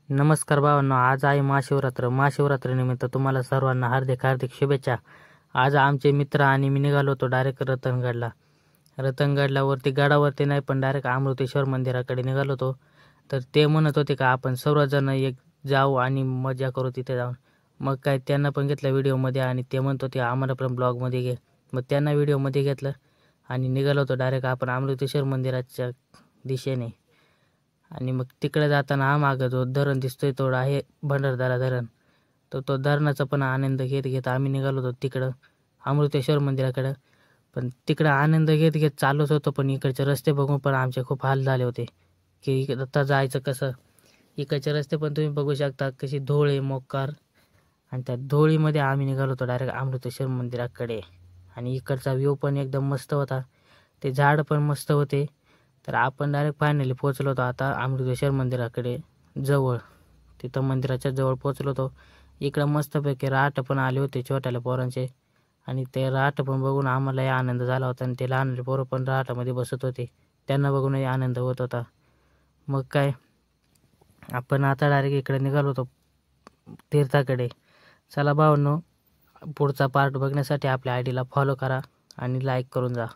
नमस्कार भावांनो, आज आहे महाशिवरात्र. महाशिवरात्रीनिमित्त तुम्हाला सर्वांना हार्दिक हार्दिक शुभेच्छा. आज आमचे मित्र आणि मी निघालो होतो डायरेक्ट रतनगडला. वरती गडावरती नाही, पण डायरेक्ट अमृतेश्वर मंदिराकडे निघालो होतो. तर ते म्हणत होते का आपण सर्वजण एक जाऊ आणि मजा करू तिथे जाऊन. मग काय त्यांना पण घेतलं व्हिडिओमध्ये आणि ते म्हणत होते आम्हाला पण ब्लॉगमध्ये घे. मग त्यांना व्हिडिओमध्ये घेतलं आणि निघालो होतो डायरेक्ट आपण अमृतेश्वर मंदिराच्या दिशेने. आणि मग तिकडे जाताना हा मागं जो धरण दिसतोय तो आहे भंडारदरा धरण. तो धरणाचा पण आनंद घेत घेत आम्ही निघालो होतो तिकडं अमृतेश्वर मंदिराकडं. पण तिकडं आनंद घेत घेत चालूच होतो, पण इकडचे रस्ते बघून पण आमचे खूप हाल झाले होते की आता जायचं कसं. इकडचे रस्ते पण तुम्ही बघू शकता कशी धूळ आहे मोकार. आणि त्या धुळीमध्ये आम्ही निघालो होतो डायरेक्ट अमृतेश्वर मंदिराकडे. आणि इकडचा व्ह्यू पण एकदम मस्त होता, ते झाड पण मस्त होते. तर आपण डायरेक्ट फायनली पोहोचलो होतो आता अमृतेश्वर मंदिराकडे जवळ. तिथं मंदिराच्या जवळ पोहोचलो होतो. इकडं मस्तपैकी राट पण आले होते छोट्याल्या पोरांचे, आणि ते राट पण बघून आम्हालाही आनंद झाला होता. आणि ते लहान पोरं पण राटामध्ये बसत होते, त्यांना बघूनही आनंद होत होता. मग काय आपण आता डायरेक्ट इकडे निघालो होतो तीर्थाकडे. चला भावांनो, पुढचा पार्ट बघण्यासाठी आपल्या आय डीला फॉलो करा आणि लाईक करून जा.